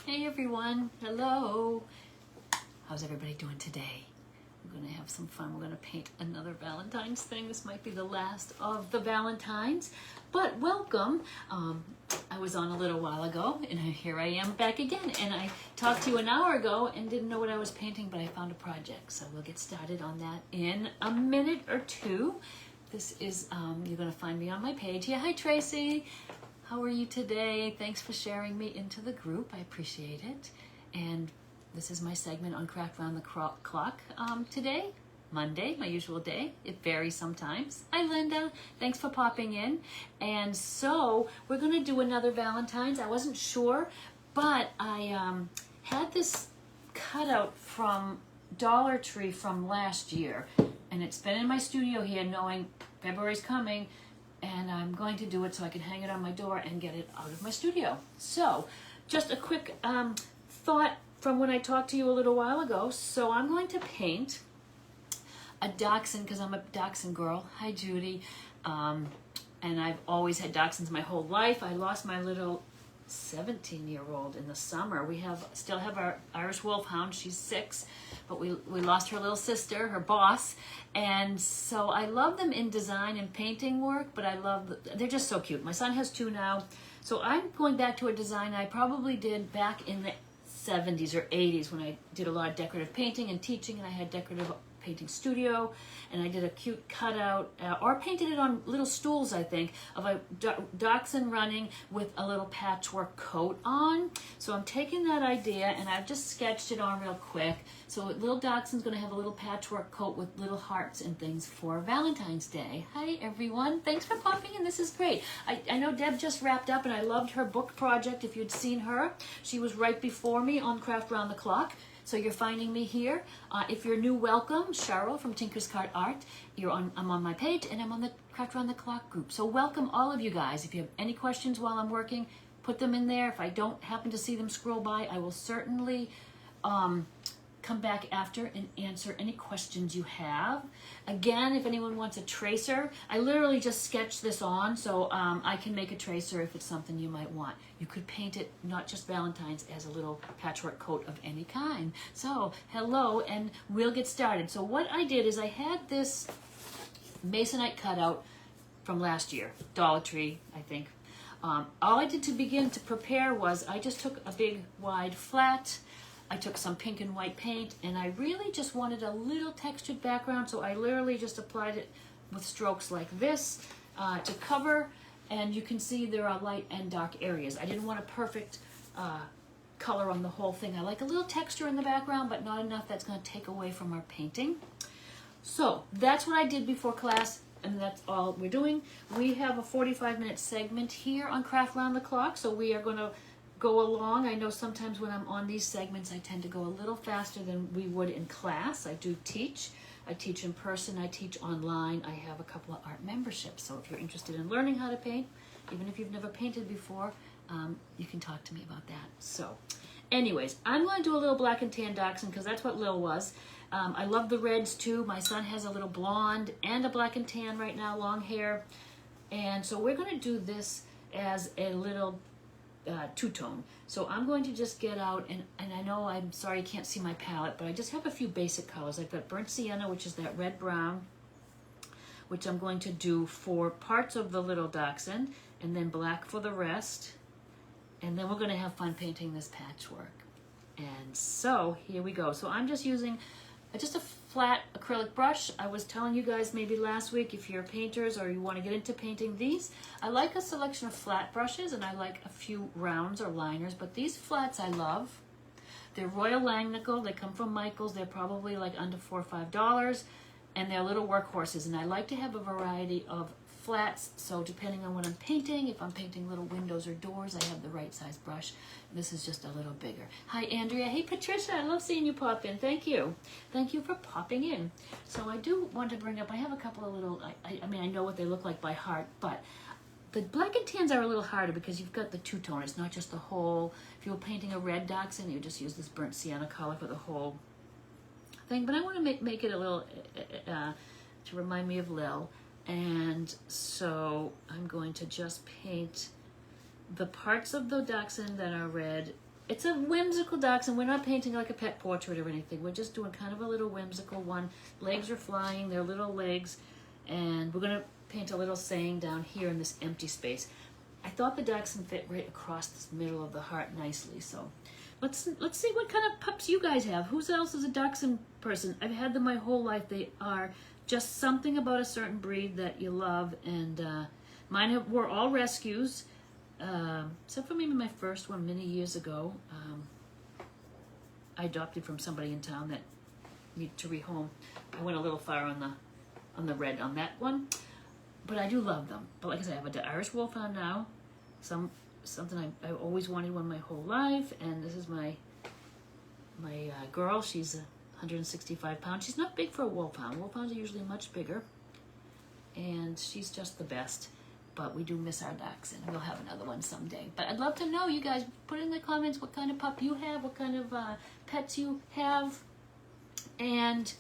Hey everyone, hello. How's everybody doing today? We're gonna have some fun. We're gonna paint another Valentine's thing. This might be the last of the Valentines, but welcome. I was on a little while ago and here I am back again. And I talked to you an hour ago and didn't know what I was painting, but I found a project. So we'll get started on that in a minute or two. This is, you're gonna find me on my page. Yeah, hi Tracy. How are you today? Thanks for sharing me into the group. I appreciate it. And this is my segment on Craft Round the Clock today, Monday, my usual day. It varies sometimes. Hi, Linda. Thanks for popping in. And so we're going to do another Valentine's. I wasn't sure, but I had this cutout from Dollar Tree from last year. And it's been in my studio here knowing February's coming. And I'm going to do it so I can hang it on my door and get it out of my studio. So, just a quick thought from when I talked to you a little while ago. So I'm going to paint a dachshund because I'm a dachshund girl. Hi, Judy. And I've always had dachshunds my whole life. I lost my little 17-year-old in the summer. We still have our Irish Wolfhound. She's 6, but we lost her little sister, her boss. And so I love them in design and painting work, but they're just so cute. My son has 2 now. So I'm going back to a design I probably did back in the 70s or 80s when I did a lot of decorative painting and teaching, and I had decorative painting studio, and I did a cute cutout, or painted it on little stools, I think, of a dachshund running with a little patchwork coat on. So I'm taking that idea and I've just sketched it on real quick. So little dachshund's gonna have a little patchwork coat with little hearts and things for Valentine's Day. Hi everyone, thanks for popping in, this is great. I know Deb just wrapped up and I loved her book project. If you'd seen her, she was right before me on Craft Round the Clock. So you're finding me here. If you're new, welcome. Cheryl from Tinker's Cart Art. I'm on my page and I'm on the Craft Round the Clock group. So welcome all of you guys. If you have any questions while I'm working, put them in there. If I don't happen to see them scroll by, I will certainly come back after and answer any questions you have. Again, if anyone wants a tracer, I literally just sketched this on, so I can make a tracer if it's something you might want. You could paint it, not just Valentine's, as a little patchwork coat of any kind. So, hello, and we'll get started. So what I did is I had this Masonite cutout from last year, Dollar Tree, I think. All I did to begin to prepare was I just took a big wide flat. I took some pink and white paint, and I really just wanted a little textured background, so I literally just applied it with strokes like this to cover, and you can see there are light and dark areas. I didn't want a perfect color on the whole thing. I like a little texture in the background, but not enough that's going to take away from our painting. So that's what I did before class, and that's all we're doing. We have a 45-minute segment here on Craft Round the Clock, so we are going to go along. I know sometimes when I'm on these segments, I tend to go a little faster than we would in class. I do teach. I teach in person. I teach online. I have a couple of art memberships. So if you're interested in learning how to paint, even if you've never painted before, you can talk to me about that. So anyways, I'm going to do a little black and tan dachshund because that's what Lil was. I love the reds too. My son has a little blonde and a black and tan right now, long hair. And so we're going to do this as a little two-tone. So I'm going to just get out, and I know I'm sorry you can't see my palette, but I just have a few basic colors. I've got burnt sienna, which is that red-brown, which I'm going to do for parts of the little dachshund, and then black for the rest. And then we're going to have fun painting this patchwork. And so here we go. So I'm just using just a flat acrylic brush. I was telling you guys maybe last week, if you're painters or you want to get into painting these, I like a selection of flat brushes and I like a few rounds or liners, but these flats I love. They're Royal Langnickel. They come from Michael's. They're probably like under $4 or $5, and they're little workhorses, and I like to have a variety of flats, so depending on what I'm painting, if I'm painting little windows or doors, I have the right size brush. This is just a little bigger. Hi Andrea. Hey Patricia, I love seeing you pop in. Thank you. Thank you for popping in. So I do want to bring up, I have a couple of little, I mean I know what they look like by heart, but the black and tans are a little harder because you've got the two-tone. It's not just the whole, if you were painting a red dachshund, you just use this burnt sienna color for the whole thing. But I want to make it a little, to remind me of Lil. And so I'm going to just paint the parts of the dachshund that are red it's a whimsical dachshund. We're not painting like a pet portrait or anything. We're just doing kind of a little whimsical one. Legs are flying, they're little legs. And we're gonna paint a little saying down here in this empty space. I thought the dachshund fit right across this middle of the heart nicely, so let's see what kind of pups you guys have. Who else is a dachshund person? I've had them my whole life. They are just something about a certain breed that you love, and mine were all rescues, except for maybe my first one many years ago. I adopted from somebody in town that needed to rehome. I went a little far on the red on that one, but I do love them. But like I said, I have an Irish Wolfhound now, something I always wanted one my whole life, and this is my girl. She's 165 pounds. She's not big for a Wolfhound. Wolfhounds are usually much bigger, and she's just the best. But we do miss our dachshund. We'll have another one someday. But I'd love to know, you guys, put in the comments what kind of pup you have, what kind of pets you have, and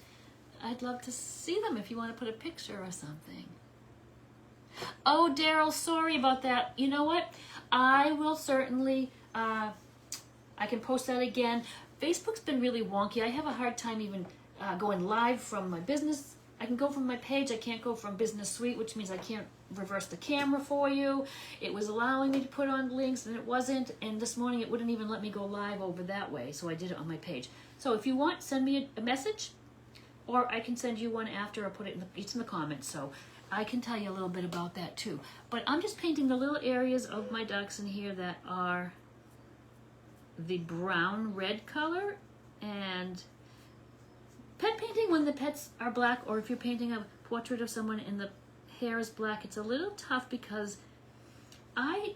I'd love to see them if you want to put a picture or something. Oh, Daryl, sorry about that. You know what? I will certainly, I can post that again. Facebook's been really wonky. I have a hard time even going live from my business. I can go from my page. I can't go from Business Suite, which means I can't reverse the camera for you. It was allowing me to put on links, and it wasn't. And this morning, it wouldn't even let me go live over that way, so I did it on my page. So if you want, send me a message, or I can send you one after, or put it it's in the comments. So I can tell you a little bit about that too. But I'm just painting the little areas of my dachshund here that are the brown-red color. And pet painting, when the pets are black, or if you're painting a portrait of someone and the hair is black, it's a little tough because I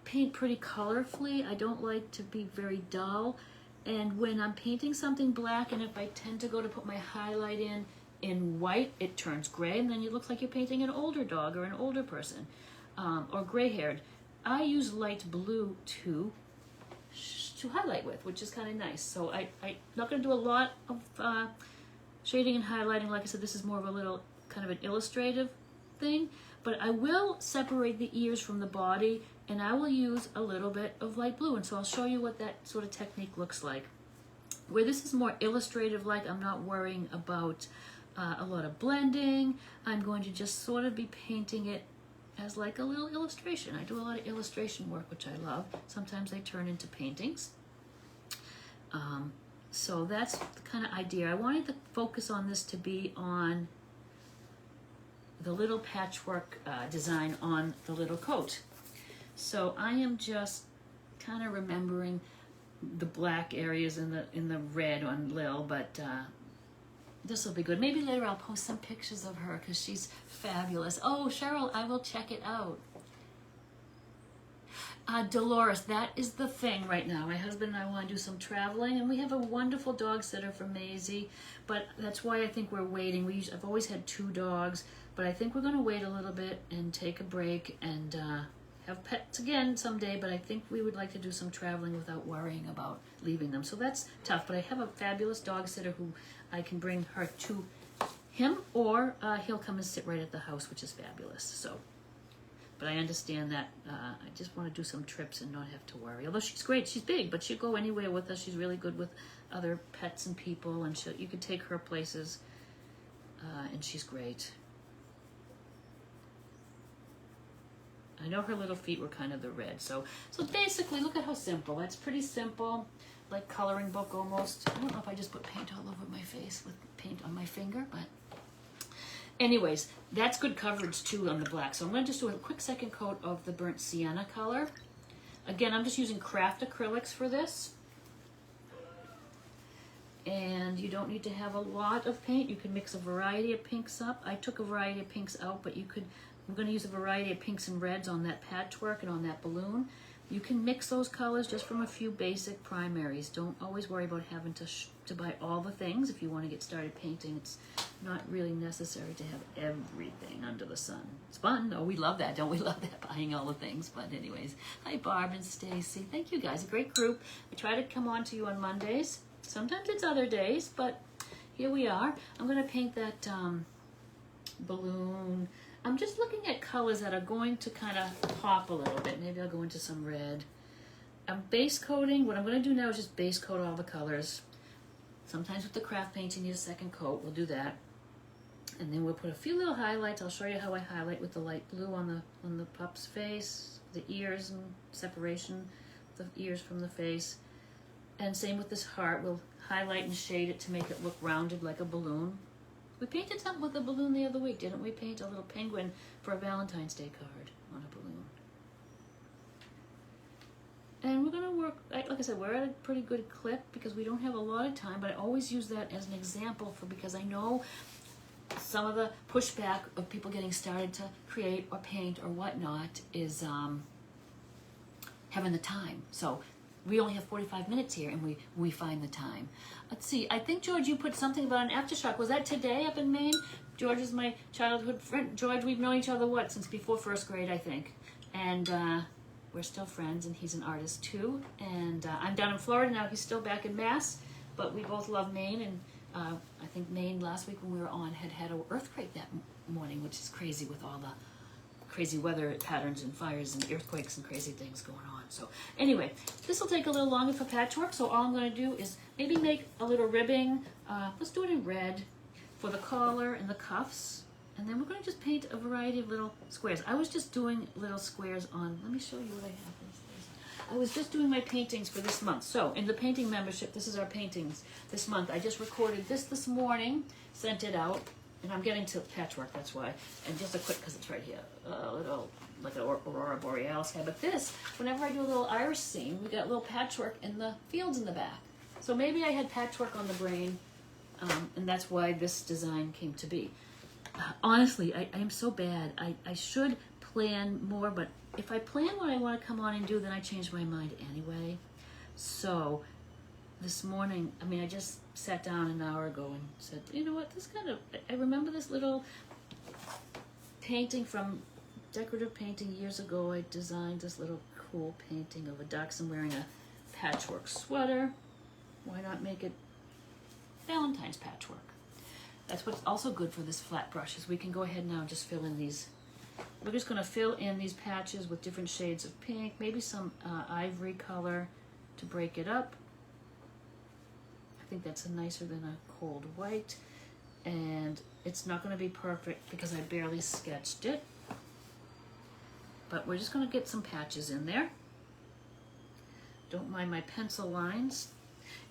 paint pretty colorfully. I don't like to be very dull. And when I'm painting something black, and if I tend to go to put my highlight in white, it turns gray, and then you look like you're painting an older dog or an older person, or gray-haired. I use light blue to highlight with, which is kind of nice. So I'm not going to do a lot of shading and highlighting. Like I said, this is more of a little kind of an illustrative thing, but I will separate the ears from the body, and I will use a little bit of light blue, and so I'll show you what that sort of technique looks like. Where this is more illustrative, like I'm not worrying about a lot of blending. I'm going to just sort of be painting it as like a little illustration. I do a lot of illustration work, which I love. Sometimes they turn into paintings. So that's the kind of idea. I wanted the focus on this to be on the little patchwork design on the little coat. So I am just kind of remembering the black areas in the red on Lil, but this will be good. Maybe later I'll post some pictures of her because she's fabulous. Oh, Cheryl, I will check it out. Dolores, that is the thing right now. My husband and I want to do some traveling, and we have a wonderful dog sitter for Maisie, but that's why I think we're waiting. I've always had 2 dogs, but I think we're going to wait a little bit and take a break and have pets again someday, but I think we would like to do some traveling without worrying about leaving them. So that's tough, but I have a fabulous dog sitter who I can bring her to him, or he'll come and sit right at the house, which is fabulous. So, but I understand that I just want to do some trips and not have to worry. Although she's great, she's big, but she'll go anywhere with us. She's really good with other pets and people, and you can take her places, and she's great. I know her little feet were kind of the red. So basically, look at how simple. That's pretty simple, like coloring book almost. I don't know if I just put paint all over my face with paint on my finger, but anyways, that's good coverage too on the black. So I'm going to just do a quick second coat of the burnt sienna color. Again, I'm just using craft acrylics for this. And you don't need to have a lot of paint. You can mix a variety of pinks up. I took a variety of pinks out, but you could, I'm going to use a variety of pinks and reds on that patchwork and on that balloon. You can mix those colors just from a few basic primaries. Don't always worry about having to buy all the things. If you want to get started painting, it's not really necessary to have everything under the sun. It's fun. Oh, we love that. Don't we love that, buying all the things? But anyways, hi Barb and Stacy. Thank you guys. A great group. I try to come on to you on Mondays. Sometimes it's other days, but here we are. I'm going to paint that balloon. I'm just looking at colors that are going to kind of pop a little bit. Maybe I'll go into some red. I'm base coating. What I'm going to do now is just base coat all the colors. Sometimes with the craft paints you need a second coat. We'll do that. And then we'll put a few little highlights. I'll show you how I highlight with the light blue on the pup's face, the ears and separation, the ears from the face. And same with this heart. We'll highlight and shade it to make it look rounded like a balloon. We painted something with a balloon the other week, didn't we? Paint a little penguin for a Valentine's Day card on a balloon. And we're gonna work, like I said, we're at a pretty good clip because we don't have a lot of time, but I always use that as an example because I know some of the pushback of people getting started to create or paint or whatnot is having the time. So we only have 45 minutes here and we find the time. Let's see, I think, George, you put something about an aftershock. Was that today up in Maine? George is my childhood friend. George, we've known each other, since before first grade, I think. And we're still friends, and he's an artist too. And I'm down in Florida now. He's still back in Mass, but we both love Maine. And I think Maine last week when we were on had an earthquake that morning, which is crazy with all the crazy weather patterns and fires and earthquakes and crazy things going on. So anyway, this will take a little longer for patchwork, so all I'm going to do is maybe make a little ribbing. Let's do it in red for the collar and the cuffs, and then we're going to just paint a variety of little squares. I was just doing little squares on, let me show you what I have. I was just doing my paintings for this month. So in the painting membership, this is our paintings this month. I just recorded this morning, sent it out. And I'm getting to patchwork, that's why. And just a quick, because it's right here, a little, like an Aurora Borealis guy. But this, whenever I do a little iris scene, we got a little patchwork in the fields in the back. So maybe I had patchwork on the brain, and that's why this design came to be. Honestly, I am so bad. I should plan more, but if I plan what I want to come on and do, then I change my mind anyway. So this morning, I just sat down an hour ago and said, you know what, I remember this little painting from decorative painting years ago. I designed this little cool painting of a dachshund wearing a patchwork sweater. Why not make it Valentine's patchwork? That's what's also good for this flat brush is we can go ahead now and just fill in these. We're just going to fill in these patches with different shades of pink, maybe some ivory color to break it up. I think that's nicer than a cold white, and it's not going to be perfect because I barely sketched it, but we're just going to get some patches in there. Don't mind my pencil lines,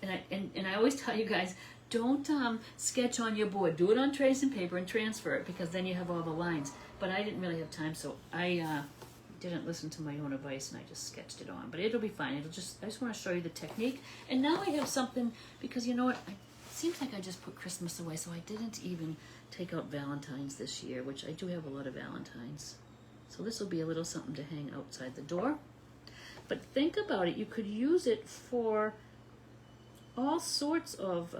and I always tell you guys, don't sketch on your board. Do it on tracing paper and transfer it, because then you have all the lines. But I didn't really have time, so I didn't listen to my own advice, and I just sketched it on. But it'll be fine. I just want to show you the technique. And now I have something, because you know what? It seems like I just put Christmas away, so I didn't even take out Valentine's this year, which I do have a lot of Valentines. So this will be a little something to hang outside the door. But think about it. You could use it for all sorts of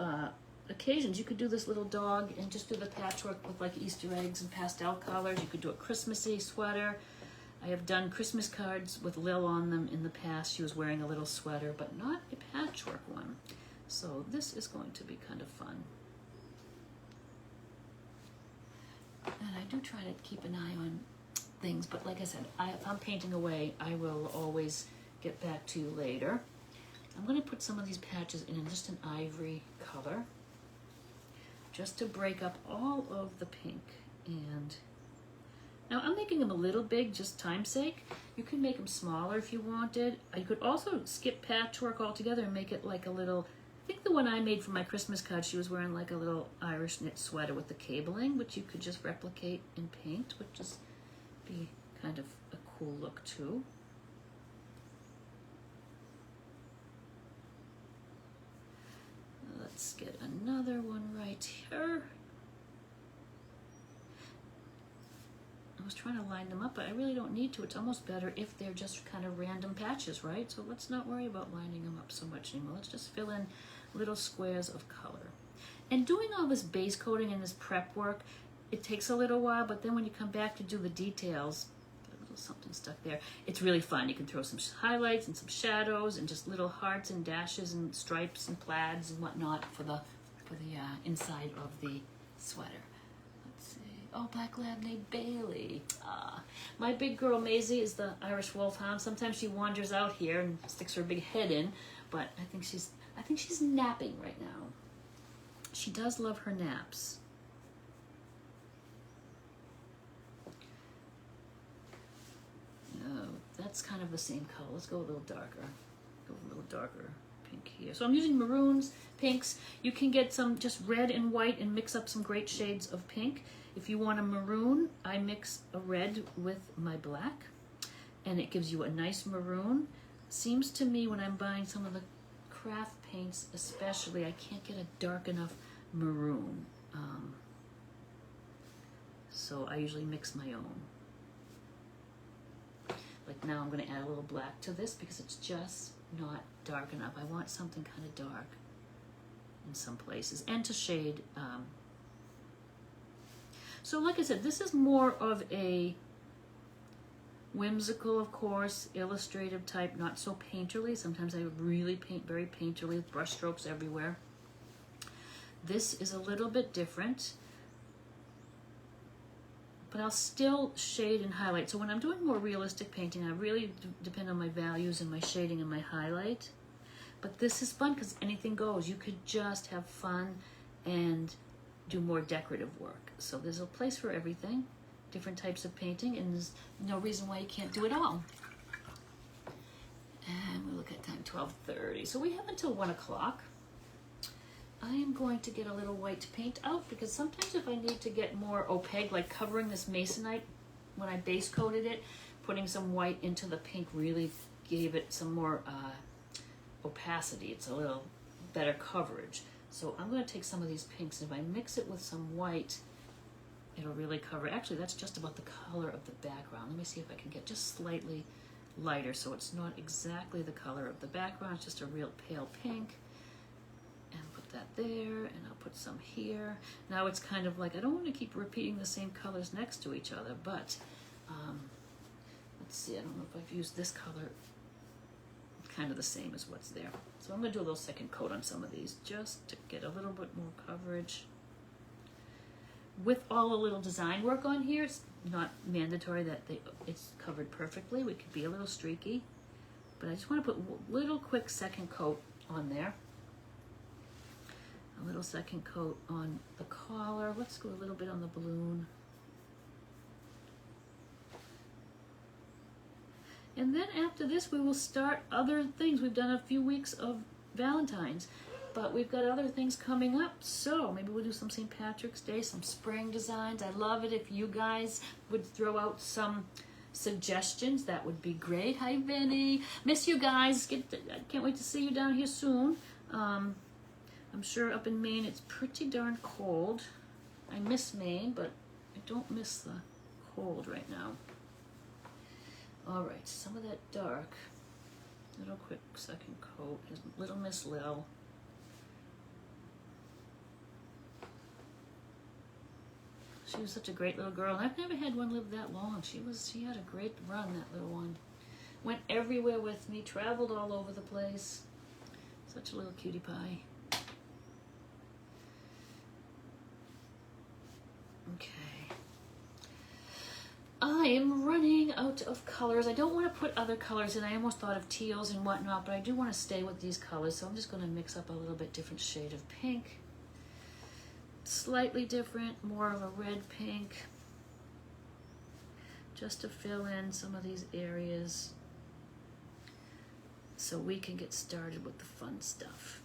occasions. You could do this little dog and just do the patchwork with like Easter eggs and pastel colors. You could do a Christmassy sweater. I have done Christmas cards with Lil on them in the past. She was wearing a little sweater, but not a patchwork one. So this is going to be kind of fun. And I do try to keep an eye on things, but like I said, if I'm painting away, I will always get back to you later. I'm going to put some of these patches in just an ivory color, just to break up all of the pink. And now I'm making them a little big, just time's sake. You can make them smaller if you wanted. You could also skip patchwork altogether and make it like a little, I think the one I made for my Christmas card, she was wearing like a little Irish knit sweater with the cabling, which you could just replicate in paint, which just be kind of a cool look too. Let's get another one right here. I was trying to line them up, but I really don't need to. It's almost better if they're just kind of random patches, right? So let's not worry about lining them up so much anymore. Let's just fill in little squares of color. And doing all this base coating and this prep work, it takes a little while, but then when you come back to do the details, a little something stuck there, it's really fun. You can throw some highlights and some shadows and just little hearts and dashes and stripes and plaids and whatnot for the inside of the sweater. Let's see. Oh, black lab named Bailey. My big girl Maisie is the Irish Wolfhound. Sometimes she wanders out here and sticks her big head in, but I think she's napping right now. She does love her naps. No, that's kind of the same color. Let's go a little darker. Go a little darker pink here. So I'm using maroons, pinks. You can get some just red and white and mix up some great shades of pink. If you want a maroon, I mix a red with my black, and it gives you a nice maroon. Seems to me when I'm buying some of the craft paints especially, I can't get a dark enough maroon. So I usually mix my own. Like now I'm going to add a little black to this because it's just not dark enough. I want something kind of dark in some places and to shade. So like I said, this is more of a whimsical, of course, illustrative type, not so painterly. Sometimes I really paint very painterly with brush strokes everywhere. This is a little bit different, but I'll still shade and highlight. So when I'm doing more realistic painting, I really depend on my values and my shading and my highlight. But this is fun because anything goes. You could just have fun and do more decorative work. So there's a place for everything, different types of painting, and there's no reason why you can't do it all. And we look at time, 12:30. So we have until 1 o'clock. I am going to get a little white paint out because sometimes if I need to get more opaque, like covering this masonite, when I base coated it, putting some white into the pink really gave it some more opacity. It's a little better coverage. So I'm going to take some of these pinks, and if I mix it with some white, it'll really cover. Actually, that's just about the color of the background. Let me see if I can get just slightly lighter so it's not exactly the color of the background. It's just a real pale pink. And put that there, and I'll put some here. Now it's kind of like, I don't want to keep repeating the same colors next to each other, but let's see, I don't know if I've used this color kind of the same as what's there. So I'm going to do a little second coat on some of these just to get a little bit more coverage. With all the little design work on here, it's not mandatory that it's covered perfectly. We could be a little streaky, but I just want to put a little quick second coat on there. A little second coat on the collar. Let's go a little bit on the balloon. And then after this, we will start other things. We've done a few weeks of Valentine's, but we've got other things coming up. So maybe we'll do some St. Patrick's Day, some spring designs. I love it if you guys would throw out some suggestions. That would be great. Hi, Vinny. Miss you guys. I can't wait to see you down here soon. I'm sure up in Maine it's pretty darn cold. I miss Maine, but I don't miss the cold right now. All right, some of that dark, little quick second coat is Little Miss Lil. She was such a great little girl, and I've never had one live that long. She had a great run, that little one. Went everywhere with me, traveled all over the place. Such a little cutie pie. Okay. I am running out of colors. I don't want to put other colors in. I almost thought of teals and whatnot, but I do want to stay with these colors, so I'm just going to mix up a little bit different shade of pink. Slightly different, more of a red pink, just to fill in some of these areas so we can get started with the fun stuff.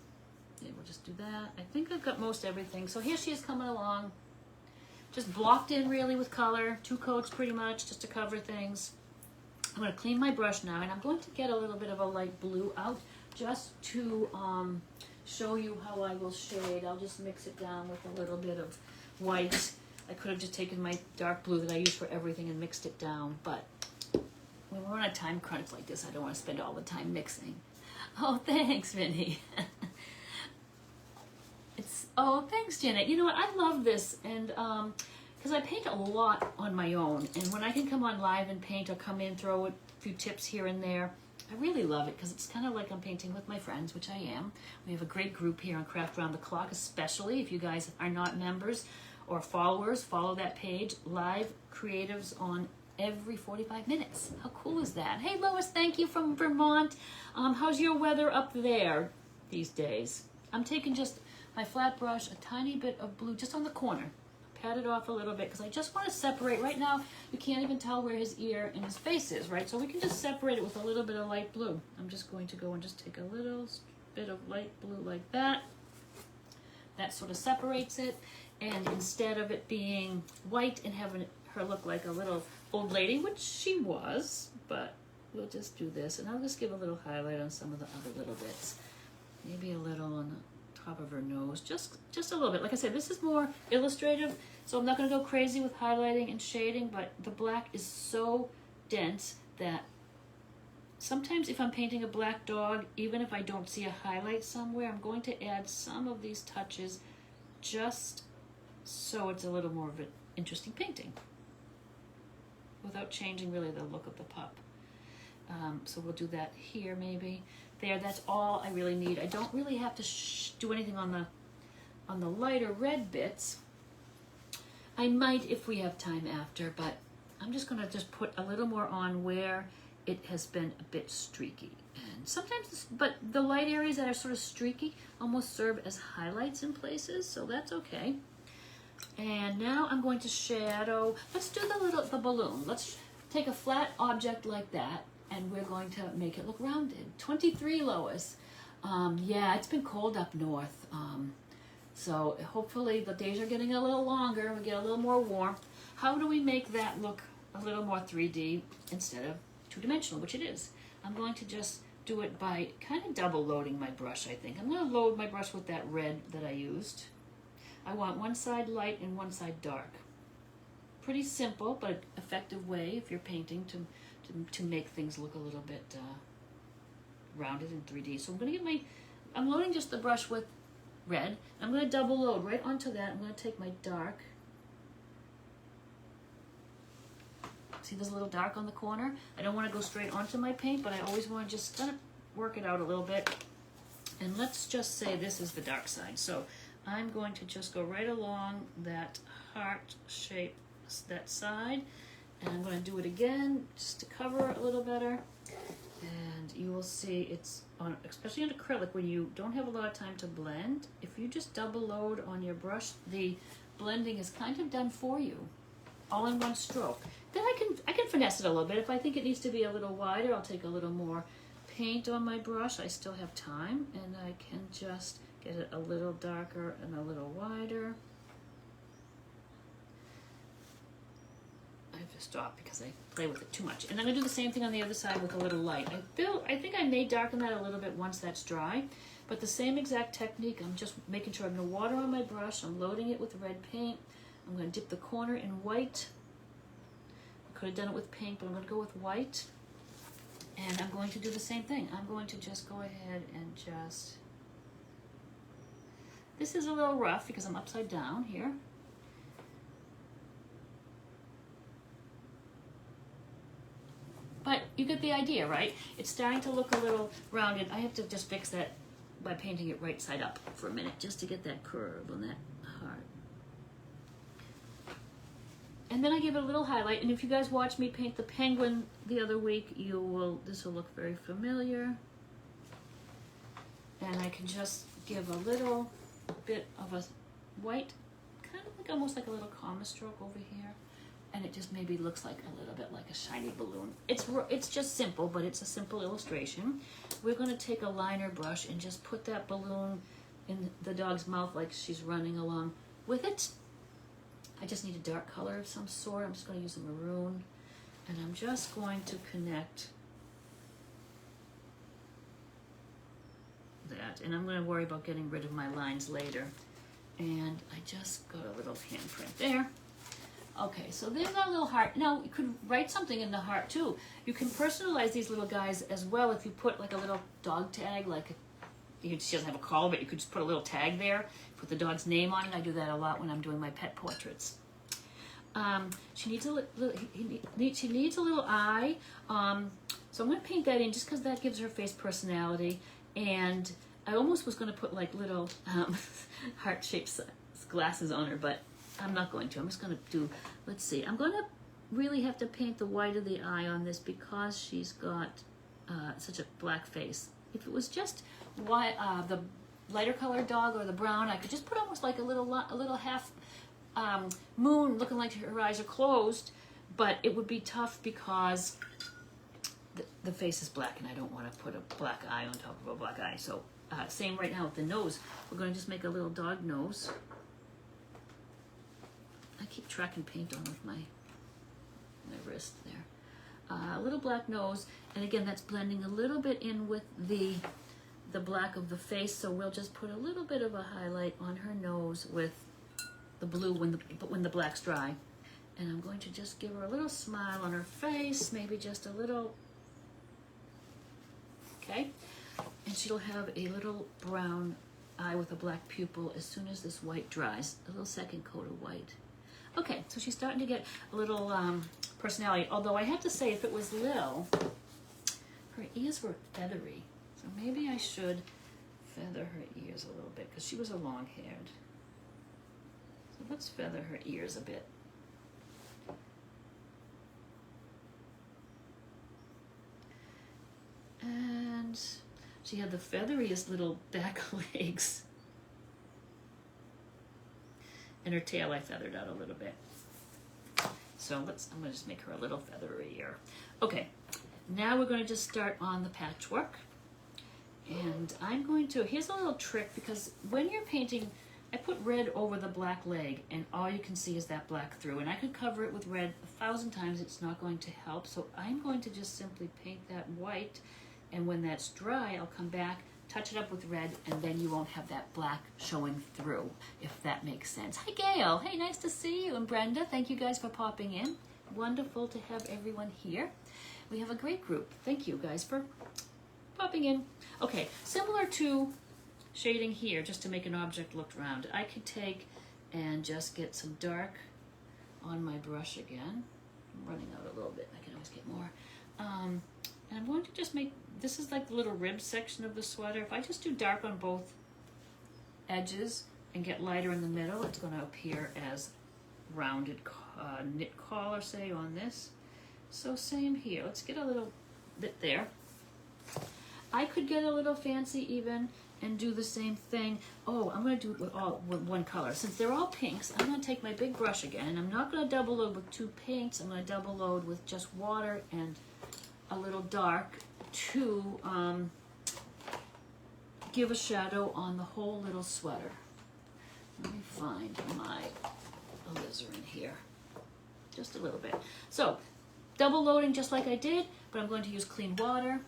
Yeah, we'll just do that. I think I've got most everything. So here she is coming along. Just blocked in really with color, 2 coats pretty much, just to cover things. I'm going to clean my brush now, and I'm going to get a little bit of a light blue out just to show you how I will shade. I'll just mix it down with a little bit of white. I could have just taken my dark blue that I use for everything and mixed it down, but when we're on a time crunch like this, I don't want to spend all the time mixing. Oh, thanks, Vinny. Oh, thanks, Janet. You know what? I love this, and because I paint a lot on my own, and when I can come on live and paint or come in, throw a few tips here and there, I really love it because it's kind of like I'm painting with my friends, which I am. We have a great group here on Craft Round the Clock, especially if you guys are not members or followers, follow that page, live creatives on every 45 minutes. How cool is that? Hey Lois, thank you from Vermont. How's your weather up there these days? I'm taking just my flat brush, a tiny bit of blue just on the corner. Pat it off a little bit because I just want to separate. Right now, you can't even tell where his ear and his face is, right? So we can just separate it with a little bit of light blue. I'm just going to go and just take a little bit of light blue like that. That sort of separates it. And instead of it being white and having her look like a little old lady, which she was, but we'll just do this. And I'll just give a little highlight on some of the other little bits. Maybe a little on the top of her nose, just a little bit. Like I said, this is more illustrative, so I'm not going to go crazy with highlighting and shading, but the black is so dense that sometimes if I'm painting a black dog, even if I don't see a highlight somewhere, I'm going to add some of these touches just so it's a little more of an interesting painting without changing really the look of the pup. So we'll do that here maybe. There, that's all I really need. I don't really have to do anything on the lighter red bits. I might if we have time after, but I'm just gonna just put a little more on where it has been a bit streaky. And sometimes, but the light areas that are sort of streaky almost serve as highlights in places, so that's okay. And now I'm going to shadow. Let's do the balloon. Let's take a flat object like that, and we're going to make it look rounded. 23, Lois. Yeah, it's been cold up north. So hopefully the days are getting a little longer. We get a little more warm. How do we make that look a little more 3D instead of two-dimensional, which it is? I'm going to just do it by kind of double loading my brush, I think. I'm going to load my brush with that red that I used. I want one side light and one side dark. Pretty simple, but effective way if you're painting to make things look a little bit rounded in 3D. So I'm going to get I'm loading just the brush with red. I'm going to double load right onto that. I'm going to take my dark. See this little dark on the corner? I don't want to go straight onto my paint, but I always want to just kind of work it out a little bit. And let's just say this is the dark side. So I'm going to just go right along that heart shape, that side. And I'm going to do it again just to cover it a little better. And you will see it's on, especially on acrylic, when you don't have a lot of time to blend, if you just double load on your brush, the blending is kind of done for you, all in one stroke. Then I can finesse it a little bit. If I think it needs to be a little wider, I'll take a little more paint on my brush. I still have time, and I can just get it a little darker and a little wider. I have to stop because I play with it too much. And I'm going to do the same thing on the other side with a little light. I think I may darken that a little bit once that's dry, but the same exact technique. I'm just making sure I have no water on my brush. I'm loading it with red paint. I'm going to dip the corner in white. I could have done it with pink, but I'm going to go with white. And I'm going to do the same thing. I'm going to just go ahead and just... This is a little rough because I'm upside down here. But you get the idea, right? It's starting to look a little rounded. I have to just fix that by painting it right side up for a minute just to get that curve on that heart. And then I give it a little highlight. And if you guys watched me paint the penguin the other week, this will look very familiar. And I can just give a little bit of a white, kind of like almost like a little comma stroke over here. And it just maybe looks like a little bit like a shiny balloon. It's just simple, but it's a simple illustration. We're going to take a liner brush and just put that balloon in the dog's mouth like she's running along with it. I just need a dark color of some sort. I'm just going to use a maroon. And I'm just going to connect that. And I'm going to worry about getting rid of my lines later. And I just got a little handprint there. Okay, so there's our little heart. Now, you could write something in the heart, too. You can personalize these little guys as well if you put like a little dog tag, she doesn't have a collar, but you could just put a little tag there, put the dog's name on it. I do that a lot when I'm doing my pet portraits. She needs a little eye, so I'm going to paint that in just because that gives her face personality. And I almost was going to put like little heart-shaped glasses on her, but I'm not going to. I'm just going to do, let's see. I'm going to really have to paint the white of the eye on this because she's got such a black face. If it was just white, the lighter colored dog or the brown, I could just put almost like a little half moon looking like her eyes are closed, but it would be tough because the face is black and I don't want to put a black eye on top of a black eye. So same right now with the nose. We're going to just make a little dog nose. I keep tracking paint on with my wrist there. A little black nose, and again that's blending a little bit in with the black of the face, so we'll just put a little bit of a highlight on her nose with the blue when the black's dry. And I'm going to just give her a little smile on her face, maybe just a little, okay? And she'll have a little brown eye with a black pupil as soon as this white dries, a little second coat of white. Okay, so she's starting to get a little personality, although I have to say if it was Lil, her ears were feathery. So maybe I should feather her ears a little bit because she was a long-haired. So let's feather her ears a bit. And she had the featheriest little back legs. And her tail I feathered out a little bit. So I'm gonna just make her a little featherier. Okay, now we're gonna just start on the patchwork. And I'm going to, here's a little trick because when you're painting, I put red over the black leg and all you can see is that black through. And I could cover it with red 1,000 times, it's not going to help. So I'm going to just simply paint that white, and when that's dry, I'll come back, touch it up with red, and then you won't have that black showing through, if that makes sense. Hi Gail, hey, nice to see you. And Brenda, thank you guys for popping in. Wonderful to have everyone here. We have a great group. Thank you guys for popping in. Okay, similar to shading here, just to make an object look round, I could take and just get some dark on my brush again. I'm running out a little bit, I can always get more. And I'm going to just make, this is like the little rib section of the sweater. If I just do dark on both edges and get lighter in the middle, it's going to appear as rounded knit collar, say, on this. So same here, let's get a little bit there. I could get a little fancy even and do the same thing. Oh, I'm going to do it with one color. Since they're all pinks, I'm going to take my big brush again, and I'm not going to double load with two paints. I'm going to double load with just water and a little dark to give a shadow on the whole little sweater. Let me find my alizarin here. Just a little bit. So, double loading just like I did, but I'm going to use clean water.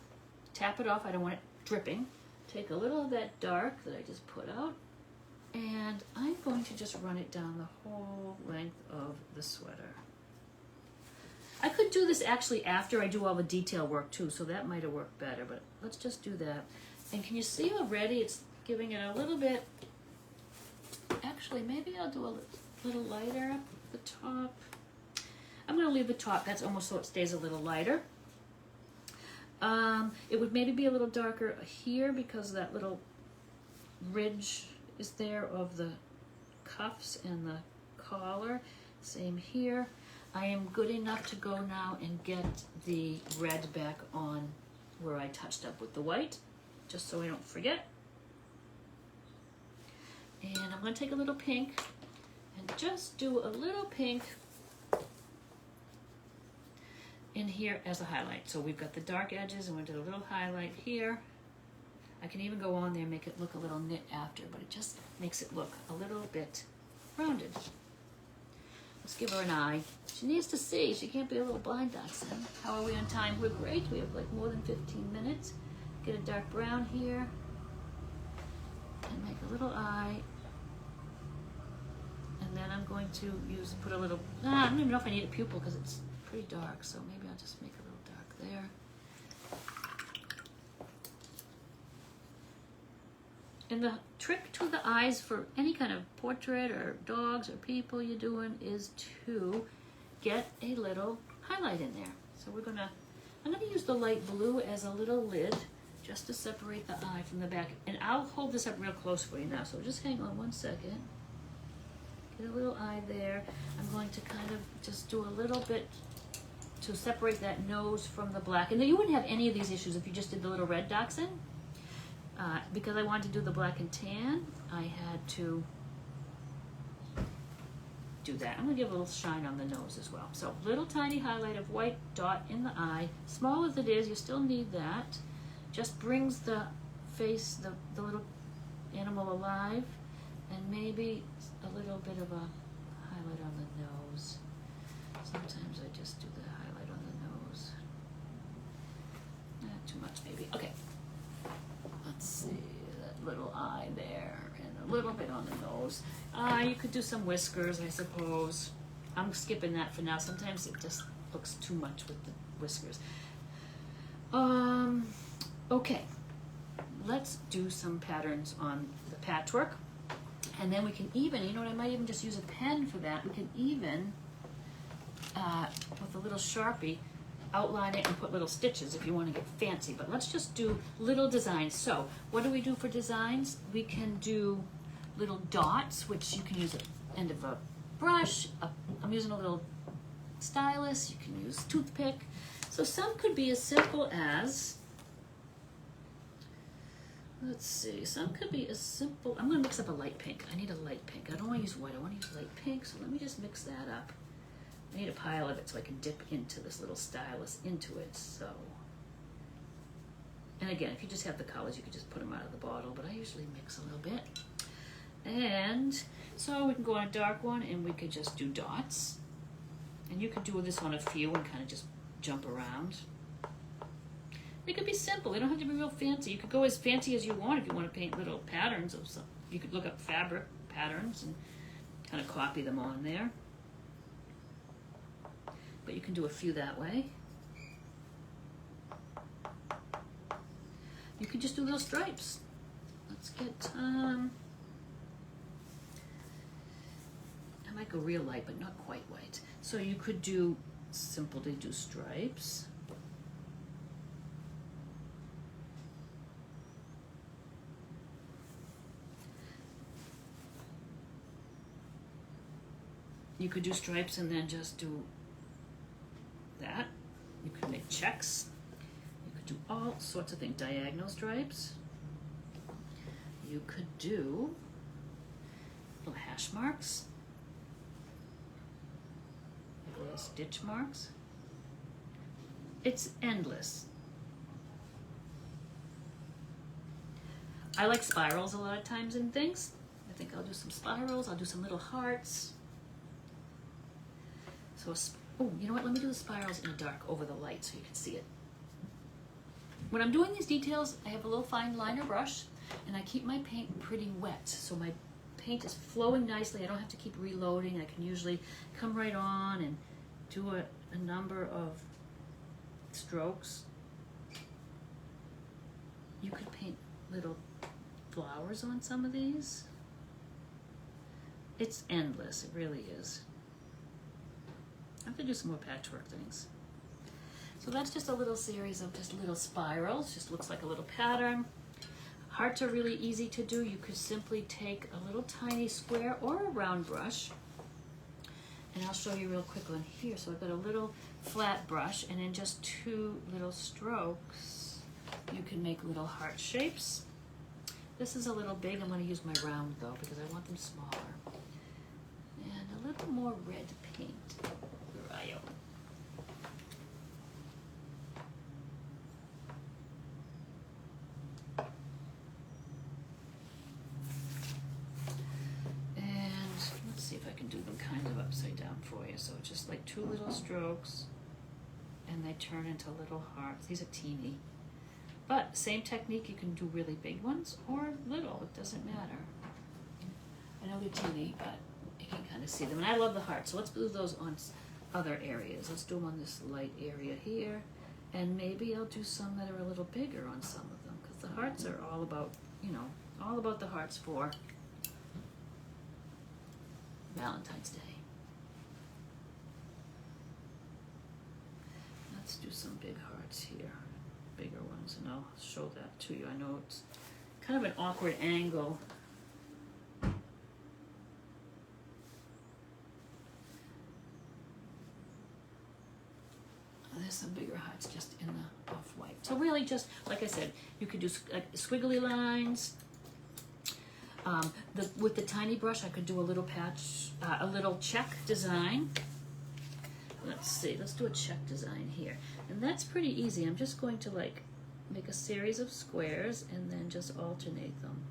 Tap it off, I don't want it dripping. Take a little of that dark that I just put out, and I'm going to just run it down the whole length of the sweater. I could do this actually after I do all the detail work too, so that might have worked better, but let's just do that. And can you see already it's giving it a little bit, actually maybe I'll do a little lighter up the top. I'm going to leave the top, that's almost so it stays a little lighter. It would maybe be a little darker here because that little ridge is there of the cuffs and the collar. Same here. I am good enough to go now and get the red back on where I touched up with the white, just so I don't forget. And I'm going to take a little pink and just do a little pink in here as a highlight. So we've got the dark edges and we'll do a little highlight here. I can even go on there and make it look a little knit after, but it just makes it look a little bit rounded. Let's give her an eye. She needs to see. She can't be a little blind dachshund. How are we on time? We're great. We have like more than 15 minutes. Get a dark brown here and make a little eye. And then I'm going to put a little, I don't even know if I need a pupil because it's pretty dark, so maybe I'll just make a little dark there. And the trick to the eyes for any kind of portrait or dogs or people you're doing is to get a little highlight in there. So I'm gonna use the light blue as a little lid just to separate the eye from the back. And I'll hold this up real close for you now, so just hang on one second. Get a little eye there. I'm going to kind of just do a little bit to separate that nose from the black. And then you wouldn't have any of these issues if you just did the little red dachshund. Because I wanted to do the black and tan, I had to do that. I'm gonna give a little shine on the nose as well. So little tiny highlight of white dot in the eye. Small as it is, you still need that. Just brings the face, the little animal alive, and maybe a little bit of a highlight on the nose. Sometimes I just do the highlight on the nose. Not too much maybe. Okay. Let's see, that little eye there, and a little bit on the nose. You could do some whiskers, I suppose. I'm skipping that for now. Sometimes it just looks too much with the whiskers. Okay, let's do some patterns on the patchwork. And then we can even, you know what, I might even just use a pen for that. We can even, with a little Sharpie, outline it and put little stitches if you want to get fancy, but let's just do little designs. So what do we do for designs? We can do little dots, which you can use at the end of a brush. I'm using a little stylus. You can use toothpick. So some could be as simple as, let's see, some could be as simple, I'm going to mix up a light pink. I need a light pink. I don't want to use white, I want to use light pink, so let me just mix that up. I need a pile of it so I can dip into this little stylus into it, so. And again, if you just have the colors, you could just put them out of the bottle, but I usually mix a little bit. And so we can go on a dark one and we could just do dots. And you could do this on a few and kind of just jump around. They could be simple, they don't have to be real fancy. You could go as fancy as you want if you want to paint little patterns of some. You could look up fabric patterns and kind of copy them on there. But you can do a few that way. You could just do little stripes. Let's get, I might go real light, but not quite white. So you could do, simply do stripes. You could do stripes and then just do that. You could make checks. You could do all sorts of things. Diagonal stripes. You could do little hash marks. Little stitch marks. It's endless. I like spirals a lot of times in things. I think I'll do some spirals. I'll do some little hearts. So, oh, you know what? Let me do the spirals in the dark over the light so you can see it. When I'm doing these details, I have a little fine liner brush, and I keep my paint pretty wet, so my paint is flowing nicely. I don't have to keep reloading. I can usually come right on and do a number of strokes. You could paint little flowers on some of these. It's endless, it really is. I have to do some more patchwork things. So that's just a little series of just little spirals. Just looks like a little pattern. Hearts are really easy to do. You could simply take a little tiny square or a round brush. And I'll show you real quick on here. So I've got a little flat brush and in just two little strokes, you can make little heart shapes. This is a little big. I'm going to use my round though because I want them smaller. And a little more red paint. Do them kind of upside down for you. So just like two little strokes and they turn into little hearts. These are teeny. But same technique, you can do really big ones or little, it doesn't matter. I know they're teeny, but you can kind of see them. And I love the hearts, so let's do those on other areas. Let's do them on this light area here. And maybe I'll do some that are a little bigger on some of them because the hearts are all about, you know, all about the hearts for Valentine's Day. Let's do some big hearts here, bigger ones, and I'll show that to you. I know it's kind of an awkward angle. some bigger hearts just in the off-white. So really just, like I said, you could do squiggly lines. With the tiny brush, I could do a little patch, a little check design. Let's see, let's do a check design here. And that's pretty easy. I'm just going to like make a series of squares and then just alternate them.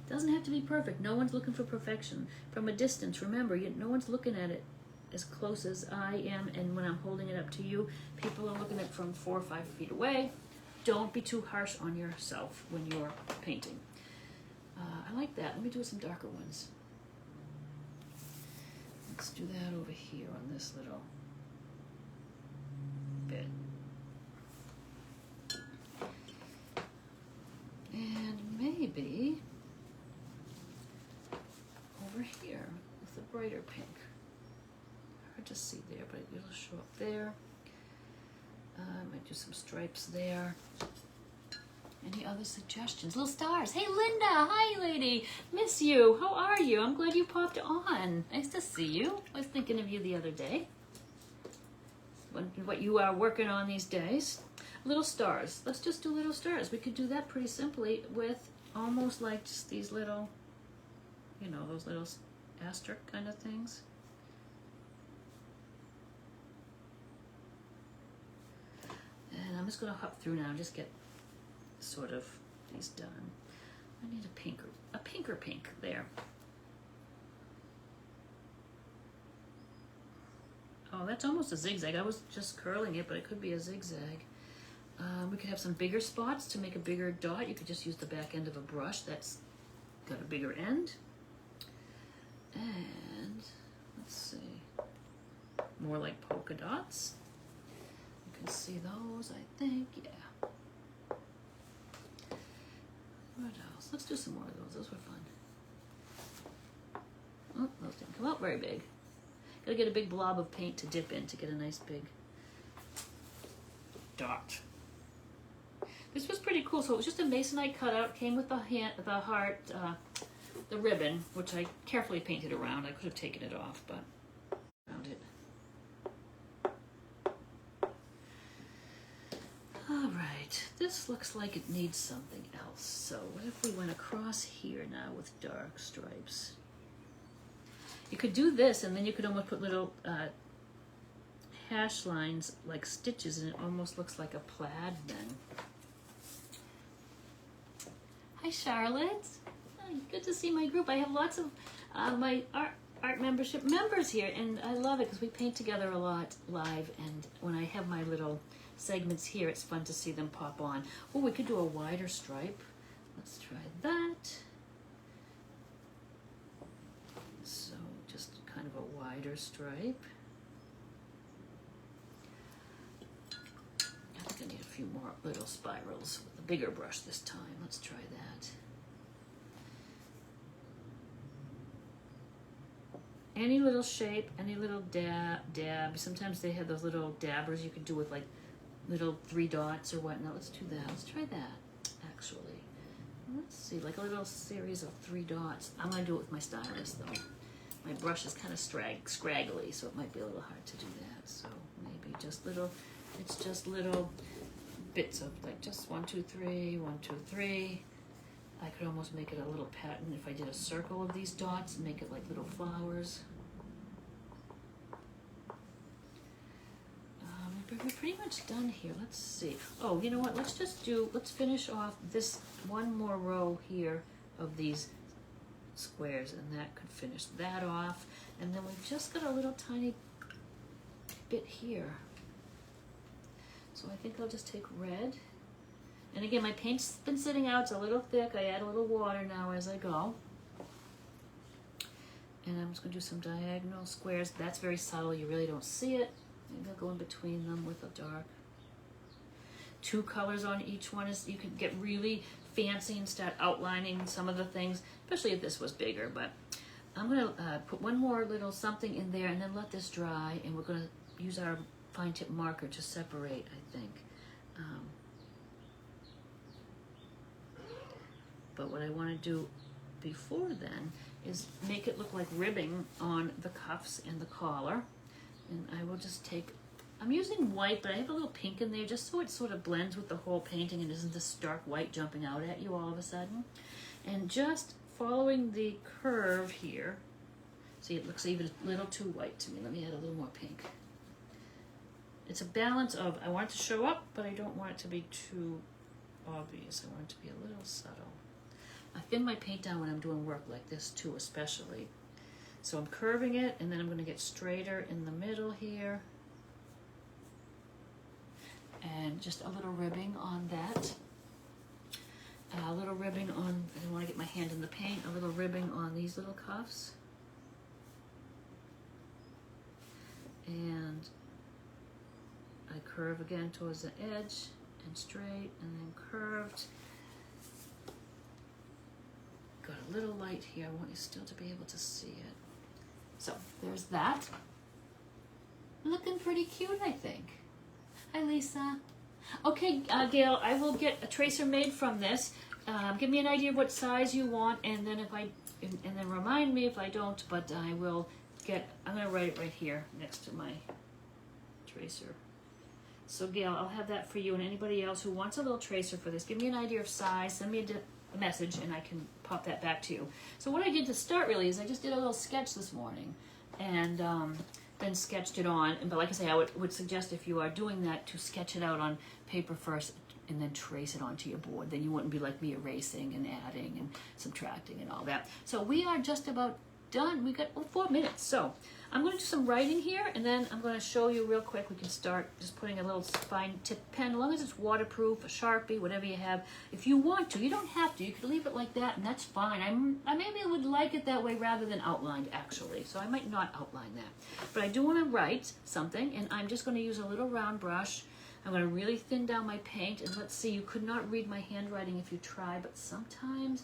Doesn't have to be perfect. No one's looking for perfection. From a distance, remember, no one's looking at it as close as I am, and when I'm holding it up to you, people are looking at it from 4 or 5 feet away. Don't be too harsh on yourself when you're painting. I like that. Let me do some darker ones. Let's do that over here on this little bit. And maybe over here with a brighter pink. Hard to see there, but it'll show up there. I might do some stripes there. Any other suggestions? Little stars. Hey, Linda. Hi, lady. Miss you. How are you? I'm glad you popped on. Nice to see you. I was thinking of you the other day. What you are working on these days. Little stars. Let's just do little stars. We could do that pretty simply with almost like just these little, you know, those little asterisk kind of things. And I'm just going to hop through now and just get sort of these done. I need a pinker pink there. Oh, that's almost a zigzag. I was just curling it, but it could be a zigzag. We could have some bigger spots to make a bigger dot. You could just use the back end of a brush that's got a bigger end. And let's see, more like polka dots. You can see those, I think, yeah. What else? Let's do some more of those. Those were fun. Oh, those didn't come out very big. Gotta get a big blob of paint to dip in to get a nice big dot. This was pretty cool. So it was just a masonite cutout. Came with the heart, the ribbon, which I carefully painted around. I could have taken it off, but found it. All right, this looks like it needs something else. So what if we went across here now with dark stripes? You could do this, and then you could almost put little hash lines like stitches, and it almost looks like a plaid then. Hi, Charlotte. Oh, good to see my group. I have lots of my art membership members here, and I love it because we paint together a lot live, and when I have my little segments here, it's fun to see them pop on. Oh, we could do a wider stripe. Let's try that. So just kind of a wider stripe. I think I need a few more little spirals with a bigger brush this time. Let's try that. Any little shape, any little dab. Sometimes they have those little dabbers you could do with like little 3 dots or whatnot. Let's do that. Let's try that, actually. Let's see, like a little series of 3 dots. I'm going to do it with my stylus, though. My brush is kind of scraggly, so it might be a little hard to do that. So maybe just little, it's just little bits of like just 1, 2, 3, 1, 2, 3. I could almost make it a little pattern if I did a circle of these dots and make it like little flowers. We're pretty much done here. Let's see. Oh, you know what? Let's finish off this one more row here of these squares, and that could finish that off. And then we've just got a little tiny bit here. So I think I'll just take red. And again, my paint's been sitting out. It's a little thick. I add a little water now as I go. And I'm just going to do some diagonal squares. That's very subtle. You really don't see it. Maybe I'll go in between them with a dark. 2 colors on each one. You could get really fancy and start outlining some of the things, especially if this was bigger. But I'm going to put one more little something in there and then let this dry. And we're going to use our fine tip marker to separate, I think. But what I want to do before then is make it look like ribbing on the cuffs and the collar. And I will just take I'm using white, but I have a little pink in there just so it sort of blends with the whole painting and isn't this stark white jumping out at you all of a sudden. And just following the curve here. See, it looks even a little too white to me. Let me add a little more pink. It's a balance of, I want it to show up, but I don't want it to be too obvious. I want it to be a little subtle. I thin my paint down when I'm doing work like this too, especially. So I'm curving it, and then I'm going to get straighter in the middle here. And just a little ribbing on that. A little ribbing on, I want to get my hand in the paint, a little ribbing on these little cuffs. And I curve again towards the edge, and straight, and then curved. Got a little light here. I want you still to be able to see it. So there's that. Looking pretty cute, I think. Hi, Lisa. Okay, Gail, I will get a tracer made from this. Give me an idea of what size you want, and then and then remind me if I don't. But I will get. I'm gonna write it right here next to my tracer. So Gail, I'll have that for you, and anybody else who wants a little tracer for this, give me an idea of size. Send me a message, and I can pop that back to you. So what I did to start really is I just did a little sketch this morning, and then sketched it on. But like I say, I would suggest if you are doing that to sketch it out on paper first and then trace it onto your board. Then you wouldn't be like me erasing and adding and subtracting and all that. So we are just about done. We got 4 minutes. So I'm going to do some writing here, and then I'm going to show you real quick. We can start just putting a little fine tip pen, as long as it's waterproof, a Sharpie, whatever you have. If you want to, you don't have to. You could leave it like that, and that's fine. I maybe would like it that way rather than outlined, actually. So I might not outline that. But I do want to write something, and I'm just going to use a little round brush. I'm going to really thin down my paint, and let's see, you could not read my handwriting if you try, but sometimes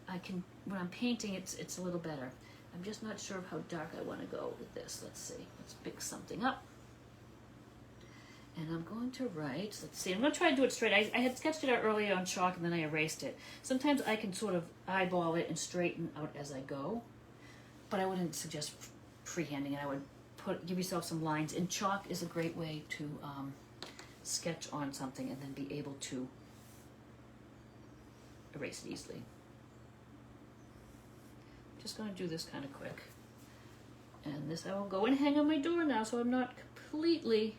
I can, when I'm painting, it's a little better. I'm just not sure of how dark I want to go with this. Let's see. Let's pick something up. And I'm going to write, let's see, I'm going to try to do it straight. I had sketched it out earlier on chalk, and then I erased it. Sometimes I can sort of eyeball it and straighten out as I go, but I wouldn't suggest freehanding it. I would give yourself some lines. And chalk is a great way to sketch on something and then be able to erase it easily. Just going to do this kind of quick, and this I will go and hang on my door now, so I'm not completely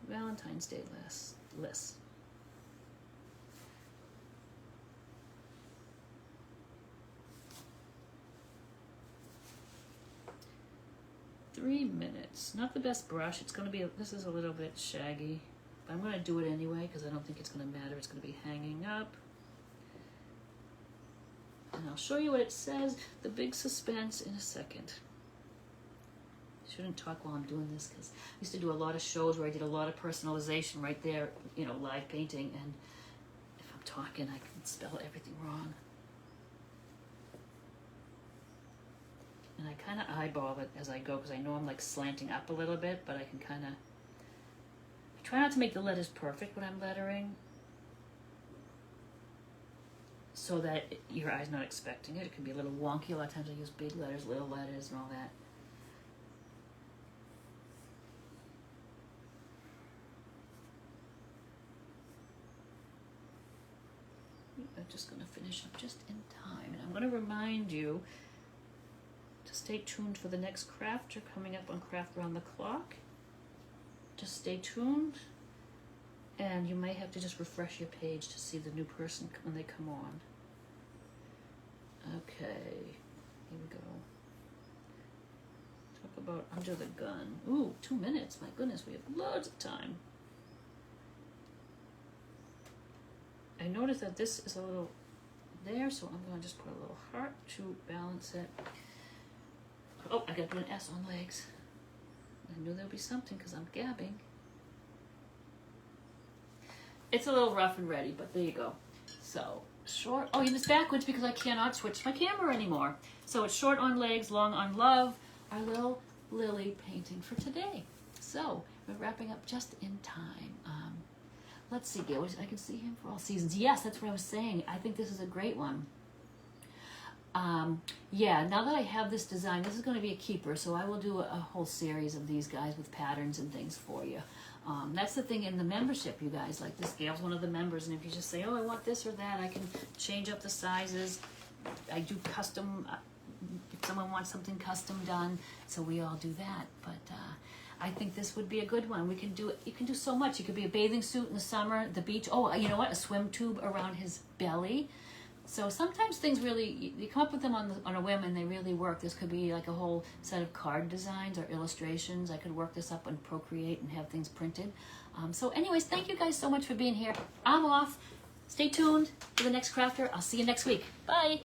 Valentine's Day less. Three minutes. Not the best brush. It's going to be. This is a little bit shaggy, but I'm going to do it anyway because I don't think it's going to matter. It's going to be hanging up. And I'll show you what it says, the big suspense, in a second. I shouldn't talk while I'm doing this because I used to do a lot of shows where I did a lot of personalization right there, you know, live painting, and if I'm talking, I can spell everything wrong. And I kind of eyeball it as I go because I know I'm like slanting up a little bit, but I can kind of, I try not to make the letters perfect when I'm lettering, so that your eye's not expecting it. It can be a little wonky. A lot of times I use big letters, little letters, and all that. I'm just going to finish up just in time. And I'm going to remind you to stay tuned for the next craft. You're coming up on Craft Round the Clock. Just stay tuned. And you might have to just refresh your page to see the new person when they come on. Okay, here we go. Talk about Under the Gun. Ooh, 2 minutes. My goodness, we have loads of time. I noticed that this is a little there, so I'm going to just put a little heart to balance it. Oh, I got to do an S on legs. I knew there would be something because I'm gabbing. It's a little rough and ready, but there you go. So, short. Oh, it's backwards because I cannot switch my camera anymore. So it's short on legs, long on love. Our little lily painting for today. So we're wrapping up just in time. Let's see, Gail. I can see him for all seasons. Yes, that's what I was saying. I think this is a great one. Yeah, now that I have this design, this is going to be a keeper, so I will do a whole series of these guys with patterns and things for you. That's the thing in the membership, you guys. Like this Gail's one of the members, and if you just say, oh, I want this or that, I can change up the sizes. I do custom, if someone wants something custom done, so we all do that. But I think this would be a good one. We can do it. You can do so much. It could be a bathing suit in the summer, the beach. Oh, you know what? A swim tube around his belly. So sometimes things really, you come up with them on a whim and they really work. This could be like a whole set of card designs or illustrations. I could work this up and Procreate and have things printed. So anyways, thank you guys so much for being here. I'm off. Stay tuned for the next crafter. I'll see you next week. Bye.